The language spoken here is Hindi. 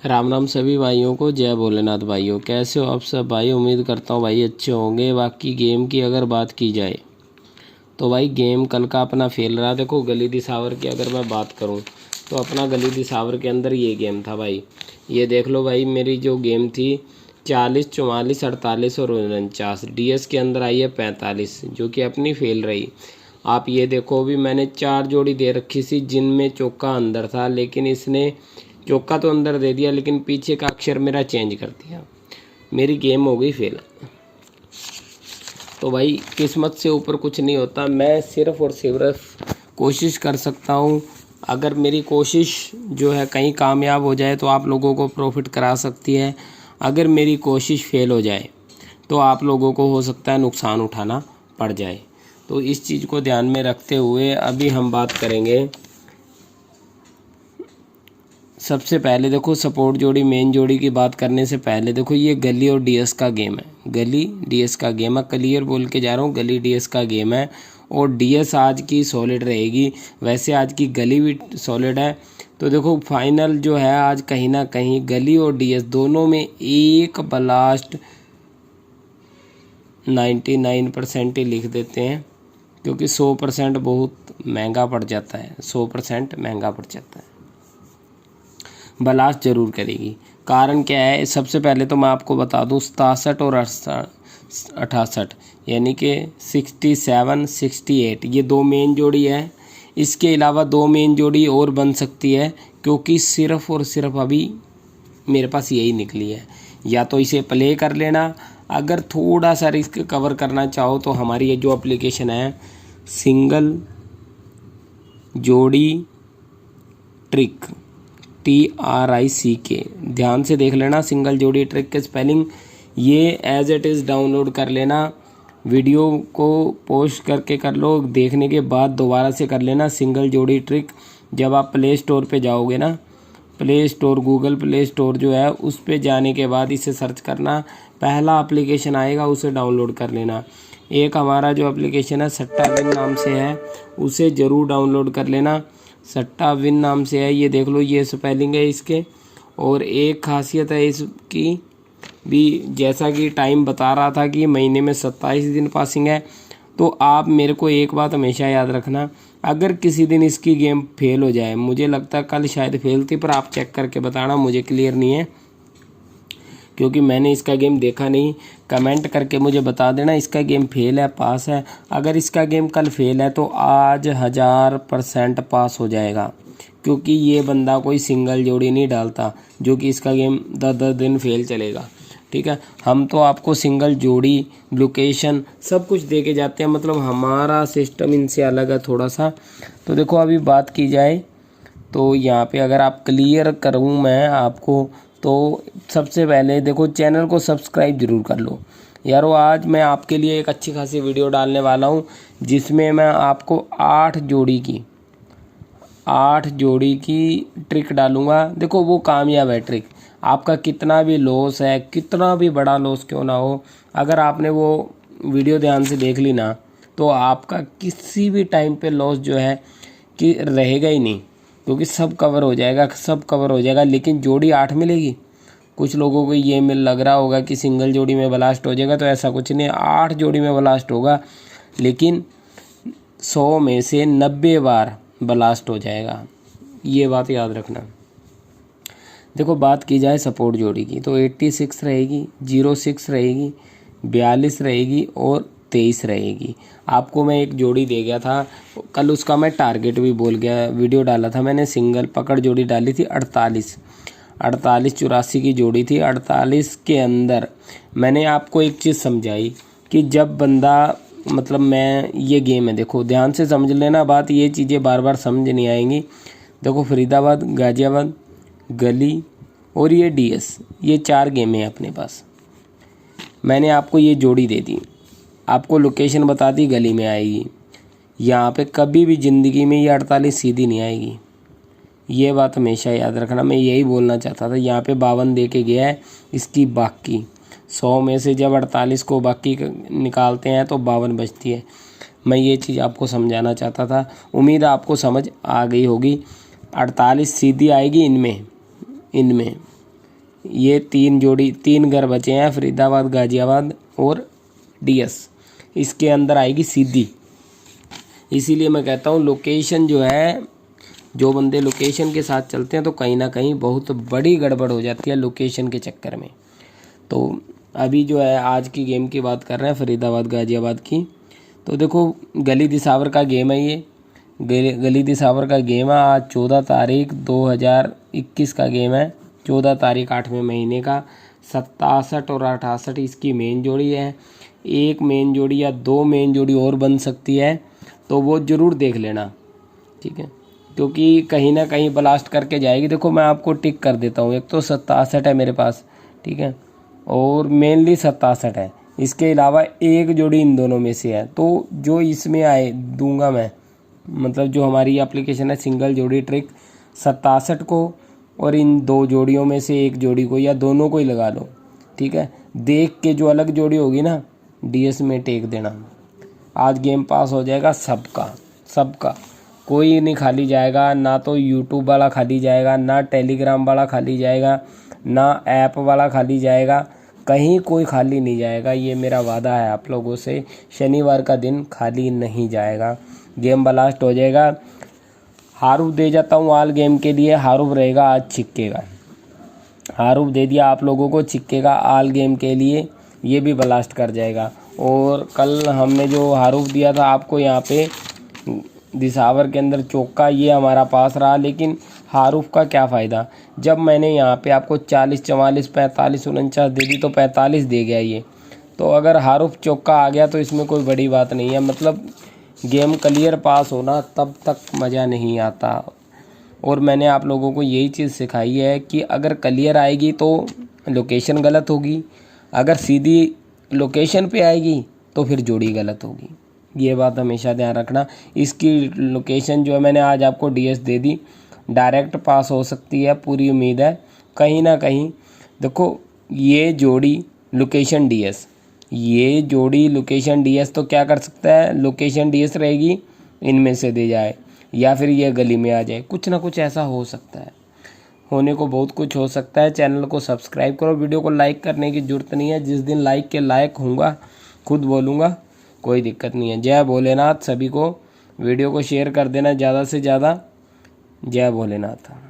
राम राम सभी भाइयों को, जय भोलेनाथ भाइयों। कैसे हो आप सब भाई? उम्मीद करता हूँ भाई अच्छे होंगे। बाकी गेम की अगर बात की जाए तो भाई गेम कल का अपना फेल रहा। देखो गली दिसावर की अगर मैं बात करूँ तो अपना गली दिसावर के अंदर ये गेम था भाई। ये देख लो भाई, मेरी जो गेम थी 40, 44, 48 और 49। डीएस के अंदर आई है 45, जो कि अपनी फेल रही। आप ये देखो, भी मैंने 4 जोड़ी दे रखी थी जिनमें चौका अंदर था, लेकिन इसने चौका तो अंदर दे दिया लेकिन पीछे का अक्षर मेरा चेंज कर दिया। मेरी गेम हो गई फेल। तो भाई किस्मत से ऊपर कुछ नहीं होता। मैं सिर्फ और सिर्फ कोशिश कर सकता हूँ। अगर मेरी कोशिश जो है कहीं कामयाब हो जाए तो आप लोगों को प्रॉफिट करा सकती है। अगर मेरी कोशिश फेल हो जाए तो आप लोगों को हो सकता है नुकसान उठाना पड़ जाए। तो इस चीज़ को ध्यान में रखते हुए अभी हम बात करेंगे। सबसे पहले देखो, सपोर्ट जोड़ी मेन जोड़ी की बात करने से पहले देखो, ये गली और डीएस का गेम है। गली डीएस का गेम है, क्लियर बोल के जा रहा हूँ, गली डीएस का गेम है। और डीएस आज की सॉलिड रहेगी, वैसे आज की गली भी सॉलिड है। तो देखो फाइनल जो है आज कहीं ना कहीं गली और डीएस दोनों में एक ब्लास्ट 99% ही लिख देते हैं, क्योंकि 100% बहुत महंगा पड़ जाता है। 100% महंगा पड़ जाता है। ब्लास्ट जरूर करेगी। कारण क्या है, सबसे पहले तो मैं आपको बता दूं 67 और 68 यानी कि 67, 68 ये 2 मेन जोड़ी है। इसके अलावा 2 मेन जोड़ी और बन सकती है, क्योंकि सिर्फ और सिर्फ अभी मेरे पास यही निकली है। या तो इसे प्ले कर लेना, अगर थोड़ा सा रिस्क कवर करना चाहो तो हमारी ये जो एप्लीकेशन है सिंगल जोड़ी ट्रिक, TRICK, ध्यान से देख लेना सिंगल जोड़ी ट्रिक के स्पेलिंग। ये एज इट इज़ डाउनलोड कर लेना, वीडियो को पोस्ट करके कर लो, देखने के बाद दोबारा से कर लेना सिंगल जोड़ी ट्रिक। जब आप प्ले स्टोर पे जाओगे ना, play store, Google play store जो है उस पे जाने के बाद इसे सर्च करना, पहला एप्लीकेशन आएगा उसे डाउनलोड कर लेना। एक हमारा जो एप्लीकेशन है सट्टा विन नाम से है, उसे ज़रूर डाउनलोड कर लेना। सट्टा विन नाम से है, ये देख लो, ये स्पेलिंग है इसके। और एक खासियत है इसकी भी, जैसा कि टाइम बता रहा था कि महीने में 27 दिन पासिंग है। तो आप मेरे को एक बात हमेशा याद रखना, अगर किसी दिन इसकी गेम फेल हो जाए, मुझे लगता है कल शायद फेल थी, पर आप चेक करके बताना, मुझे क्लियर नहीं है क्योंकि मैंने इसका गेम देखा नहीं। कमेंट करके मुझे बता देना इसका गेम फेल है पास है। अगर इसका गेम कल फेल है तो आज 1000% पास हो जाएगा, क्योंकि ये बंदा कोई सिंगल जोड़ी नहीं डालता जो कि इसका गेम 10-10 दिन फेल चलेगा। ठीक है, हम तो आपको सिंगल जोड़ी, लोकेशन सब कुछ दे के जाते हैं, मतलब हमारा सिस्टम इनसे अलग है थोड़ा सा। तो देखो अभी बात की जाए तो यहाँ पे अगर आप क्लियर करूँ मैं आपको, तो सबसे पहले देखो चैनल को सब्सक्राइब जरूर कर लो यारो। आज मैं आपके लिए एक अच्छी खासी वीडियो डालने वाला हूँ, जिसमें मैं आपको 8 जोड़ी की ट्रिक डालूँगा। देखो वो कामयाब है ट्रिक। आपका कितना भी लॉस है, कितना भी बड़ा लॉस क्यों ना हो, अगर आपने वो वीडियो ध्यान से देख ली ना, तो आपका किसी भी टाइम पे लॉस जो है कि रहेगा ही नहीं, क्योंकि सब कवर हो जाएगा, सब कवर हो जाएगा। लेकिन जोड़ी 8 मिलेगी। कुछ लोगों को ये मिल लग रहा होगा कि सिंगल जोड़ी में ब्लास्ट हो जाएगा, तो ऐसा कुछ नहीं, 8 जोड़ी में ब्लास्ट होगा, लेकिन 100 में से 90 बार ब्लास्ट हो जाएगा, ये बात याद रखना। देखो बात की जाए सपोर्ट जोड़ी की तो 86 रहेगी, 06 रहेगी, 42 रहेगी और 23 रहेगी। आपको मैं एक जोड़ी दे गया था कल, उसका मैं टारगेट भी बोल गया, वीडियो डाला था मैंने। सिंगल पकड़ जोड़ी डाली थी 48, 84 की जोड़ी थी। 48 के अंदर मैंने आपको एक चीज़ समझाई कि जब बंदा, मतलब मैं, ये गेम है, देखो ध्यान से समझ लेना बात, ये चीज़ें बार बार समझ नहीं आएंगी। देखो फरीदाबाद, गाजियाबाद, गली और ये डीएस, ये 4 गेमें हैं अपने पास। मैंने आपको ये जोड़ी दे दी, आपको लोकेशन बता दी, गली में आएगी। यहाँ पे कभी भी ज़िंदगी में ये 48 सीधी नहीं आएगी, ये बात हमेशा याद रखना। मैं यही बोलना चाहता था। यहाँ पे 52 दे के गया है, इसकी बाकी 100 में से जब 48 को बाकी निकालते हैं तो 52 बचती है। मैं ये चीज़ आपको समझाना चाहता था, उम्मीद आपको समझ आ गई होगी। 48 सीधी आएगी इनमें, ये 3 घर बचे हैं, फरीदाबाद, गाजियाबाद और डीएस। इसके अंदर आएगी सीधी। इसीलिए मैं कहता हूँ लोकेशन जो है, जो बंदे लोकेशन के साथ चलते हैं तो कहीं ना कहीं बहुत बड़ी गड़बड़ हो जाती है लोकेशन के चक्कर में। तो अभी जो है आज की गेम की बात कर रहे हैं, फरीदाबाद गाजियाबाद की। तो देखो गली दिसावर का गेम है ये, गली दिसावर का गेम है। आज 14 तारीख 2021 का गेम है, 14 तारीख 8वें महीने का। 67 और 68 इसकी मेन जोड़ी है। एक मेन जोड़ी या 2 मेन जोड़ी और बन सकती है, तो वो ज़रूर देख लेना, ठीक है, क्योंकि कहीं ना कहीं ब्लास्ट करके जाएगी। देखो मैं आपको टिक कर देता हूँ, एक तो 67 है मेरे पास, ठीक है, और मेनली 67 है। इसके अलावा एक जोड़ी इन दोनों में से है, तो जो इसमें आए दूंगा मैं, मतलब जो हमारी एप्लीकेशन है सिंगल जोड़ी ट्रिक 67 को और इन 2 जोड़ियों में से एक जोड़ी को या दोनों को ही लगा लो, ठीक है। देख के जो अलग जोड़ी होगी ना डीएस में टेक देना। आज गेम पास हो जाएगा सबका, कोई नहीं खाली जाएगा, ना तो यूट्यूब वाला खाली जाएगा, ना टेलीग्राम वाला खाली जाएगा, ना ऐप वाला खाली जाएगा, कहीं कोई खाली नहीं जाएगा। ये मेरा वादा है आप लोगों से, शनिवार का दिन खाली नहीं जाएगा, गेम ब्लास्ट हो जाएगा। हारूफ दे जाता हूँ आल गेम के लिए, हारूफ रहेगा आज छिक्केगा। हारूफ दे दिया आप लोगों को, छिक्केगा आल गेम के लिए, ये भी ब्लास्ट कर जाएगा। और कल हमने जो हारूफ दिया था आपको यहाँ पे दिसावर के अंदर चौका, ये हमारा पास रहा, लेकिन हारूफ का क्या फ़ायदा जब मैंने यहाँ पे आपको 40, 44, 45, 49 दे दी तो 45 दे गया ये। तो अगर हारूफ चौका आ गया तो इसमें कोई बड़ी बात नहीं है, मतलब गेम क्लियर पास होना तब तक मज़ा नहीं आता। और मैंने आप लोगों को यही चीज़ सिखाई है कि अगर क्लियर आएगी तो लोकेशन गलत होगी, अगर सीधी लोकेशन पे आएगी तो फिर जोड़ी गलत होगी। ये बात हमेशा ध्यान रखना। इसकी लोकेशन जो है मैंने आज आपको डीएस दे दी, डायरेक्ट पास हो सकती है, पूरी उम्मीद है। कहीं ना कहीं देखो ये जोड़ी लोकेशन डीएस, ये जोड़ी लोकेशन डीएस, तो क्या कर सकता है, लोकेशन डीएस रहेगी इनमें से दे जाए या फिर ये गली में आ जाए, कुछ ना कुछ ऐसा हो सकता है, होने को बहुत कुछ हो सकता है। चैनल को सब्सक्राइब करो, वीडियो को लाइक करने की ज़रूरत नहीं है, जिस दिन लाइक के लायक होऊंगा खुद बोलूँगा, कोई दिक्कत नहीं है। जय भोलेनाथ सभी को, वीडियो को शेयर कर देना ज़्यादा से ज़्यादा। जय भोलेनाथ।